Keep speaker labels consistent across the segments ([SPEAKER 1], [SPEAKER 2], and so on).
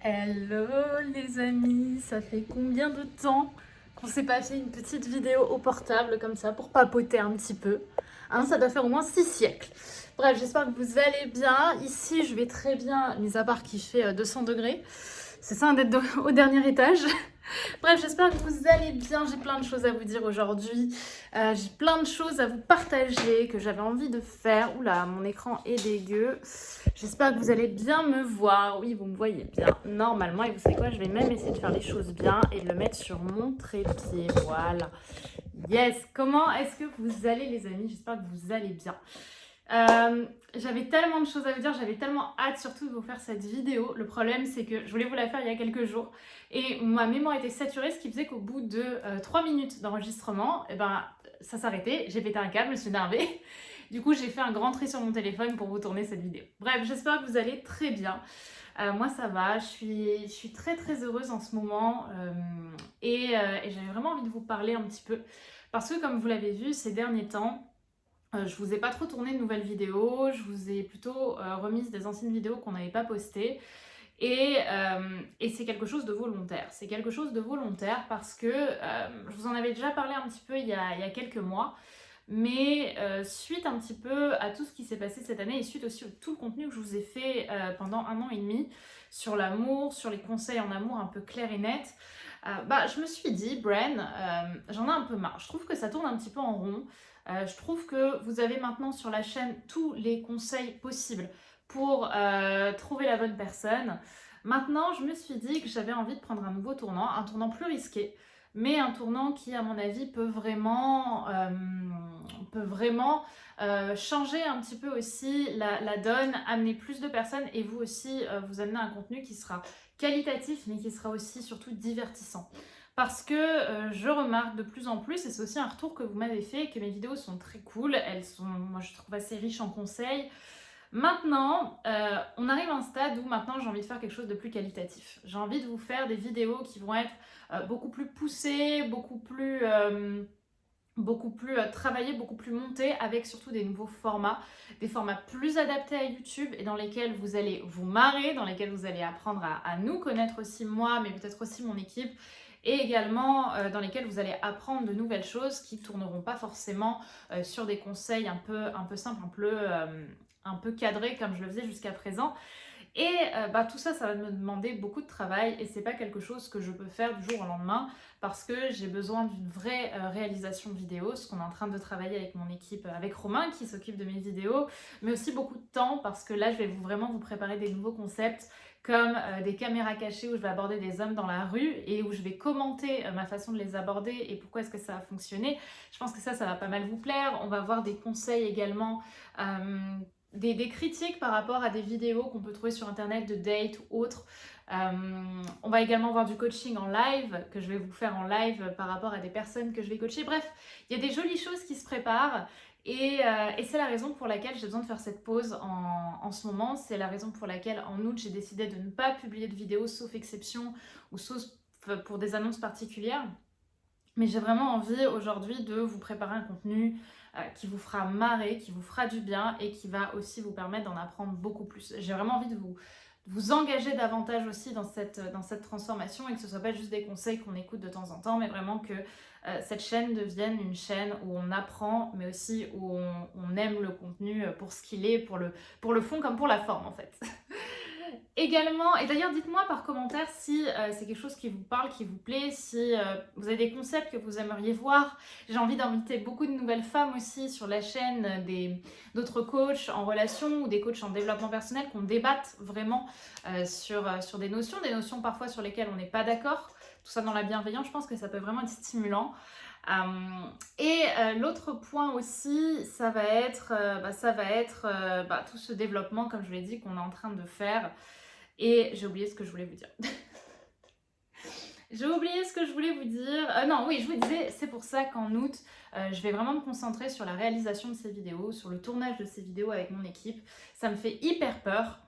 [SPEAKER 1] Hello les amis, ça fait combien de temps qu'on s'est pas fait une petite vidéo au portable comme ça pour papoter un petit peu, hein, ça doit faire au moins 6 siècles. Bref, j'espère que vous allez bien. Ici, je vais très bien, mis à part qu'il fait 200 degrés. C'est ça d'être au dernier étage. Bref, j'espère que vous allez bien. J'ai plein de choses à vous dire aujourd'hui. J'ai plein de choses à vous partager que j'avais envie de faire. Oula, mon écran est dégueu. J'espère que vous allez bien me voir. Oui, vous me voyez bien normalement. Et vous savez quoi, je vais même essayer de faire les choses bien et de le mettre sur mon trépied. Voilà. Yes. Comment est-ce que vous allez les amis? J'espère que vous allez bien. J'avais tellement de choses à vous dire, j'avais tellement hâte surtout de vous faire cette vidéo. Le problème c'est que je voulais vous la faire il y a quelques jours et ma mémoire était saturée, ce qui faisait qu'au bout de 3 minutes d'enregistrement, ça s'arrêtait, j'ai pété un câble, je me suis énervée. Du coup j'ai fait un grand tri sur mon téléphone pour vous tourner cette vidéo. Bref, j'espère que vous allez très bien. Moi ça va, je suis très très heureuse en ce moment et j'avais vraiment envie de vous parler un petit peu parce que comme vous l'avez vu ces derniers temps, je vous ai pas trop tourné de nouvelles vidéos, je vous ai plutôt remis des anciennes vidéos qu'on n'avait pas postées. Et c'est quelque chose de volontaire. C'est quelque chose de volontaire parce que je vous en avais déjà parlé un petit peu il y a quelques mois. Mais suite un petit peu à tout ce qui s'est passé cette année et suite aussi à tout le contenu que je vous ai fait pendant 1 an et demi sur l'amour, sur les conseils en amour un peu clairs et nets, je me suis dit, Bren, j'en ai un peu marre. Je trouve que ça tourne un petit peu en rond. Je trouve que vous avez maintenant sur la chaîne tous les conseils possibles pour trouver la bonne personne. Maintenant, je me suis dit que j'avais envie de prendre un nouveau tournant, un tournant plus risqué, mais un tournant qui, à mon avis, peut vraiment changer un petit peu aussi la donne, amener plus de personnes et vous aussi vous amener un contenu qui sera qualitatif, mais qui sera aussi surtout divertissant. Parce que je remarque de plus en plus, et c'est aussi un retour que vous m'avez fait, que mes vidéos sont très cool, elles sont, moi je trouve assez riches en conseils. Maintenant, on arrive à un stade où maintenant j'ai envie de faire quelque chose de plus qualitatif. J'ai envie de vous faire des vidéos qui vont être beaucoup plus poussées, beaucoup plus travaillées, beaucoup plus montées, avec surtout des nouveaux formats, des formats plus adaptés à YouTube et dans lesquels vous allez vous marrer, dans lesquels vous allez apprendre à nous connaître aussi moi, mais peut-être aussi mon équipe, et également dans lesquels vous allez apprendre de nouvelles choses qui ne tourneront pas forcément sur des conseils un peu simples, un peu cadrés comme je le faisais jusqu'à présent. Et tout ça, ça va me demander beaucoup de travail et c'est pas quelque chose que je peux faire du jour au lendemain parce que j'ai besoin d'une vraie réalisation vidéo, ce qu'on est en train de travailler avec mon équipe, avec Romain qui s'occupe de mes vidéos, mais aussi beaucoup de temps parce que là, je vais vraiment vous préparer des nouveaux concepts comme des caméras cachées où je vais aborder des hommes dans la rue et où je vais commenter ma façon de les aborder et pourquoi est-ce que ça a fonctionné. Je pense que ça va pas mal vous plaire. On va voir des conseils également. Des critiques par rapport à des vidéos qu'on peut trouver sur internet de dates ou autres. On va également voir du coaching en live, que je vais vous faire en live par rapport à des personnes que je vais coacher. Bref, il y a des jolies choses qui se préparent et c'est la raison pour laquelle j'ai besoin de faire cette pause en ce moment. C'est la raison pour laquelle en août, j'ai décidé de ne pas publier de vidéos sauf exception ou sauf pour des annonces particulières. Mais j'ai vraiment envie aujourd'hui de vous préparer un contenu qui vous fera marrer, qui vous fera du bien et qui va aussi vous permettre d'en apprendre beaucoup plus. J'ai vraiment envie de vous engager davantage aussi dans cette transformation et que ce ne soit pas juste des conseils qu'on écoute de temps en temps, mais vraiment que cette chaîne devienne une chaîne où on apprend, mais aussi où on aime le contenu pour ce qu'il est, pour le fond comme pour la forme en fait. Également, et d'ailleurs dites-moi par commentaire si c'est quelque chose qui vous parle, qui vous plaît, si vous avez des concepts que vous aimeriez voir. J'ai envie d'inviter beaucoup de nouvelles femmes aussi sur la chaîne, d'autres coachs en relation ou des coachs en développement personnel, qu'on débatte vraiment sur des notions parfois sur lesquelles on n'est pas d'accord. Tout ça dans la bienveillance, je pense que ça peut vraiment être stimulant. L'autre point aussi, ça va être tout ce développement, comme je l'ai dit, qu'on est en train de faire. Et j'ai oublié ce que je voulais vous dire. J'ai oublié ce que je voulais vous dire. Non, oui, je vous disais, c'est pour ça qu'en août, je vais vraiment me concentrer sur la réalisation de ces vidéos, sur le tournage de ces vidéos avec mon équipe. Ça me fait hyper peur.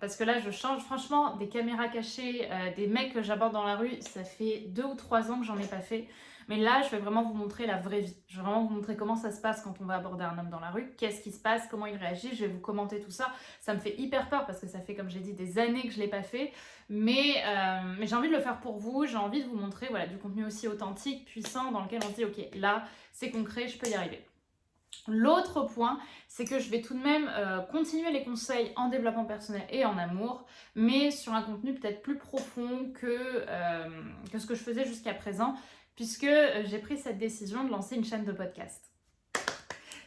[SPEAKER 1] Parce que là, je change. Franchement, des caméras cachées, des mecs que j'aborde dans la rue, ça fait 2 ou 3 ans que j'en ai pas fait. Mais là, je vais vraiment vous montrer la vraie vie. Je vais vraiment vous montrer comment ça se passe quand on va aborder un homme dans la rue, qu'est-ce qui se passe, comment il réagit, je vais vous commenter tout ça. Ça me fait hyper peur parce que ça fait, comme j'ai dit, des années que je ne l'ai pas fait. Mais j'ai envie de le faire pour vous, j'ai envie de vous montrer voilà, du contenu aussi authentique, puissant, dans lequel on se dit, ok, là, c'est concret, je peux y arriver. L'autre point, c'est que je vais tout de même continuer les conseils en développement personnel et en amour, mais sur un contenu peut-être plus profond que ce que je faisais jusqu'à présent, puisque j'ai pris cette décision de lancer une chaîne de podcast.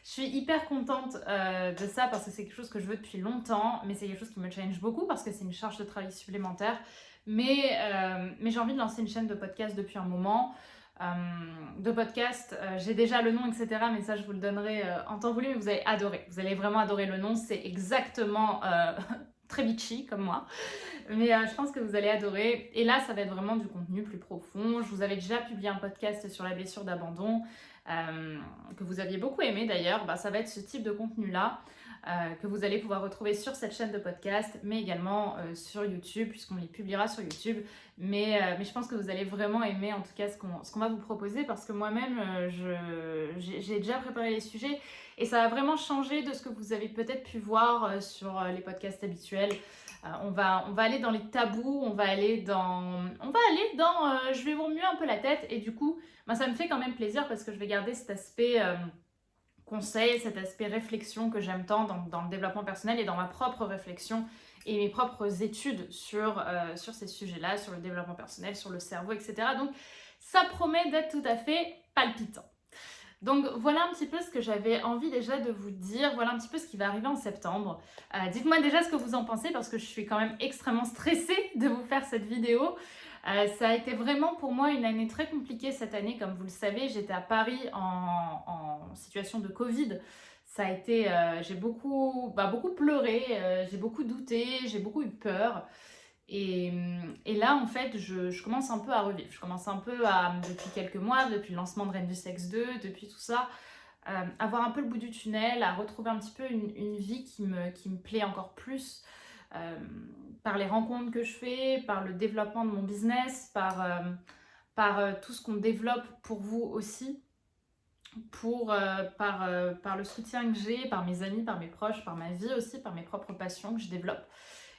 [SPEAKER 1] Je suis hyper contente de ça parce que c'est quelque chose que je veux depuis longtemps, mais c'est quelque chose qui me challenge beaucoup parce que c'est une charge de travail supplémentaire. Mais j'ai envie de lancer une chaîne de podcast depuis un moment. J'ai déjà le nom, etc. Mais ça, je vous le donnerai en temps voulu, mais vous allez adorer. Vous allez vraiment adorer le nom. C'est exactement très bitchy comme moi. Mais je pense que vous allez adorer. Et là, ça va être vraiment du contenu plus profond. Je vous avais déjà publié un podcast sur la blessure d'abandon que vous aviez beaucoup aimé d'ailleurs. Ça va être ce type de contenu-là. Que vous allez pouvoir retrouver sur cette chaîne de podcast, mais également sur YouTube, puisqu'on les publiera sur YouTube. Mais je pense que vous allez vraiment aimer en tout cas ce qu'on va vous proposer, parce que moi-même, j'ai déjà préparé les sujets et ça va vraiment changer de ce que vous avez peut-être pu voir sur les podcasts habituels. On va aller dans les tabous, on va aller dans je vais vous remuer un peu la tête, et du coup, ça me fait quand même plaisir parce que je vais garder cet aspect conseil, cet aspect réflexion que j'aime tant dans le développement personnel et dans ma propre réflexion et mes propres études sur ces sujets-là, sur le développement personnel, sur le cerveau, etc. Donc, ça promet d'être tout à fait palpitant. Donc, voilà un petit peu ce que j'avais envie déjà de vous dire. Voilà un petit peu ce qui va arriver en septembre. Dites-moi déjà ce que vous en pensez parce que je suis quand même extrêmement stressée de vous faire cette vidéo. Ça a été vraiment pour moi une année très compliquée cette année. Comme vous le savez, j'étais à Paris en situation de Covid. Ça a été, j'ai beaucoup pleuré, j'ai beaucoup douté, j'ai beaucoup eu peur. Et là, en fait, je commence un peu à revivre. Je commence un peu depuis quelques mois, depuis le lancement de Reine du Sexe 2, depuis tout ça, à voir un peu le bout du tunnel, à retrouver un petit peu une vie qui me plaît encore plus. Par les rencontres que je fais, par le développement de mon business, par tout ce qu'on développe pour vous aussi, par le soutien que j'ai, par mes amis, par mes proches, par ma vie aussi, par mes propres passions que je développe.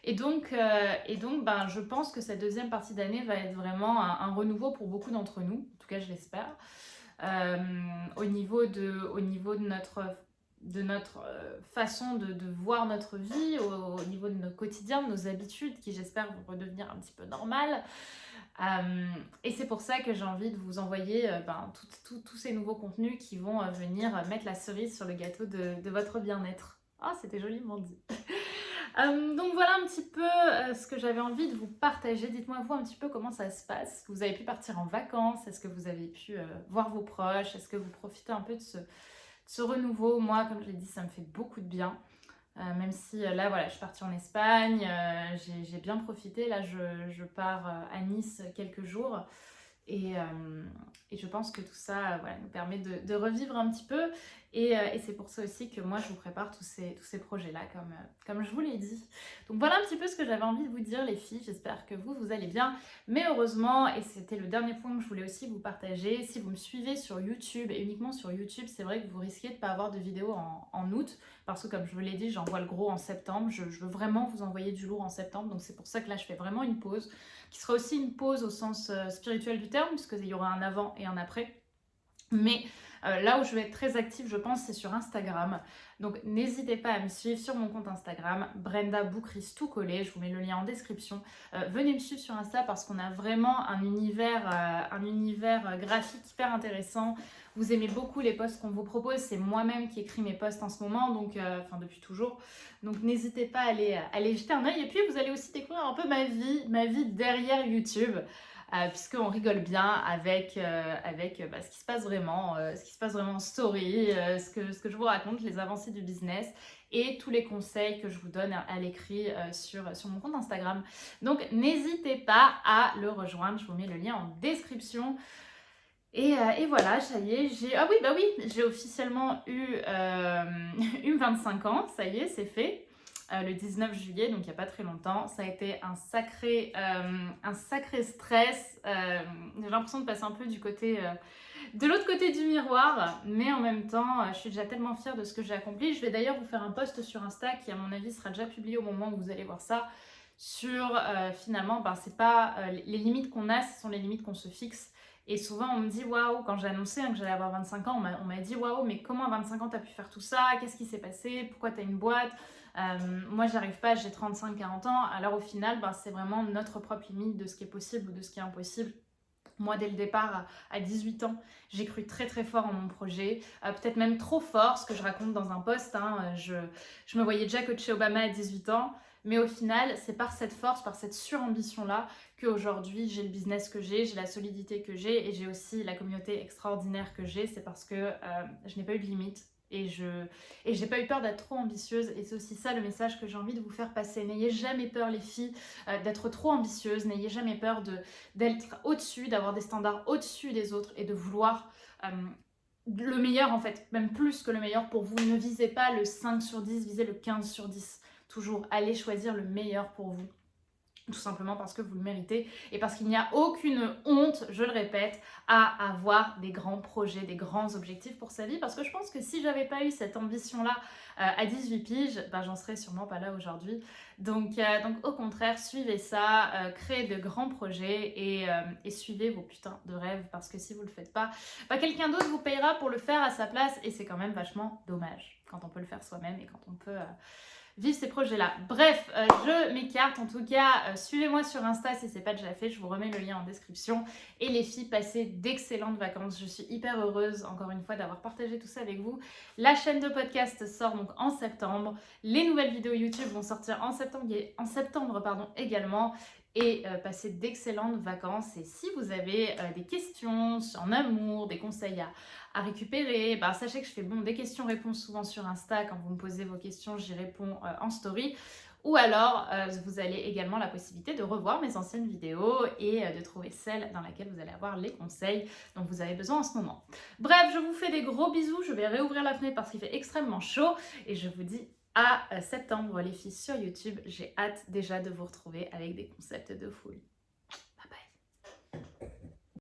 [SPEAKER 1] Et donc, je pense que cette deuxième partie d'année va être vraiment un renouveau pour beaucoup d'entre nous, en tout cas je l'espère, au niveau de notre façon de voir notre vie, au niveau de notre quotidien, de nos habitudes qui j'espère vont redevenir un petit peu normales. Et c'est pour ça que j'ai envie de vous envoyer tous ces nouveaux contenus qui vont venir mettre la cerise sur le gâteau de votre bien-être. Ah, c'était joliment dit. Donc voilà un petit peu ce que j'avais envie de vous partager. Dites-moi vous un petit peu comment ça se passe. Est-ce que vous avez pu partir en vacances? Est-ce que vous avez pu voir vos proches? Est-ce que vous profitez un peu de ce renouveau? Moi, comme je l'ai dit, ça me fait beaucoup de bien. Même si là, voilà, je suis partie en Espagne, j'ai bien profité. Là, je pars à Nice quelques jours. Et je pense que tout ça nous permet de revivre un petit peu. Et c'est pour ça aussi que moi, je vous prépare tous ces projets-là, comme je vous l'ai dit. Donc voilà un petit peu ce que j'avais envie de vous dire, les filles. J'espère que vous allez bien. Mais heureusement, et c'était le dernier point que je voulais aussi vous partager, si vous me suivez sur YouTube, et uniquement sur YouTube, c'est vrai que vous risquez de ne pas avoir de vidéo en août. Parce que comme je vous l'ai dit, j'envoie le gros en septembre. Je veux vraiment vous envoyer du lourd en septembre. Donc c'est pour ça que là, je fais vraiment une pause, qui sera aussi une pause au sens spirituel du terme, puisqu'il y aura un avant et un après. Mais là où je vais être très active, je pense, c'est sur Instagram. Donc n'hésitez pas à me suivre sur mon compte Instagram, Brenda Boucris, tout collé. Je vous mets le lien en description. Venez me suivre sur Insta parce qu'on a vraiment un univers graphique hyper intéressant. Vous aimez beaucoup les posts qu'on vous propose. C'est moi-même qui écris mes posts en ce moment, donc depuis toujours. Donc n'hésitez pas à aller jeter un œil. Et puis vous allez aussi découvrir un peu ma vie derrière YouTube. Puisqu'on rigole bien avec ce qui se passe vraiment, en story, ce que je vous raconte, les avancées du business et tous les conseils que je vous donne à l'écrit sur mon compte Instagram. Donc n'hésitez pas à le rejoindre, je vous mets le lien en description. Et voilà, ça y est, j'ai officiellement eu 25 ans, ça y est, c'est fait. le 19 juillet, donc il n'y a pas très longtemps. Ça a été un sacré stress. J'ai l'impression de passer un peu de l'autre côté du miroir, mais en même temps, je suis déjà tellement fière de ce que j'ai accompli. Je vais d'ailleurs vous faire un post sur Insta qui, à mon avis, sera déjà publié au moment où vous allez voir ça, sur finalement, c'est pas les limites qu'on a, ce sont les limites qu'on se fixe. Et souvent, on me dit waouh, quand j'ai annoncé que j'allais avoir 25 ans, on m'a dit waouh, mais comment à 25 ans t'as pu faire tout ça? Qu'est-ce qui s'est passé? Pourquoi t'as une boîte? Moi, j'arrive pas, j'ai 35-40 ans. Alors, au final, c'est vraiment notre propre limite de ce qui est possible ou de ce qui est impossible. Moi, dès le départ, à 18 ans, j'ai cru très très fort en mon projet, peut-être même trop fort, ce que je raconte dans un post. Je me voyais déjà coacher Obama à 18 ans, mais au final, c'est par cette force, par cette surambition-là, qu'aujourd'hui, j'ai le business que j'ai la solidité que j'ai, et j'ai aussi la communauté extraordinaire que j'ai. C'est parce que je n'ai pas eu de limite. Et j'ai pas eu peur d'être trop ambitieuse, et c'est aussi ça le message que j'ai envie de vous faire passer. N'ayez jamais peur, les filles, d'être trop ambitieuse, n'ayez jamais peur d'être au-dessus, d'avoir des standards au-dessus des autres et de vouloir le meilleur, en fait, même plus que le meilleur pour vous. Ne visez pas le 5 sur 10, visez le 15 sur 10. Toujours, allez choisir le meilleur pour vous. Tout simplement parce que vous le méritez et parce qu'il n'y a aucune honte, je le répète, à avoir des grands projets, des grands objectifs pour sa vie. Parce que je pense que si j'avais pas eu cette ambition-là à 18 piges, j'en serais sûrement pas là aujourd'hui. Donc au contraire, suivez ça, créez de grands projets et suivez vos putains de rêves. Parce que si vous le faites pas, quelqu'un d'autre vous payera pour le faire à sa place et c'est quand même vachement dommage quand on peut le faire soi-même et quand on peut vivre ces projets-là. Bref, je m'écarte. En tout cas, suivez-moi sur Insta si ce n'est pas déjà fait. Je vous remets le lien en description. Et les filles, passez d'excellentes vacances. Je suis hyper heureuse, encore une fois, d'avoir partagé tout ça avec vous. La chaîne de podcast sort donc en septembre. Les nouvelles vidéos YouTube vont sortir en septembre également. Et passez d'excellentes vacances. Et si vous avez des questions en amour, des conseils à récupérer, sachez que je fais des questions-réponses souvent sur Insta. Quand vous me posez vos questions, j'y réponds en story. Ou alors, vous avez également la possibilité de revoir mes anciennes vidéos et de trouver celle dans laquelle vous allez avoir les conseils dont vous avez besoin en ce moment. Bref, je vous fais des gros bisous. Je vais réouvrir la fenêtre parce qu'il fait extrêmement chaud. Et je vous dis à septembre, les filles, sur YouTube. J'ai hâte déjà de vous retrouver avec des concepts de folie.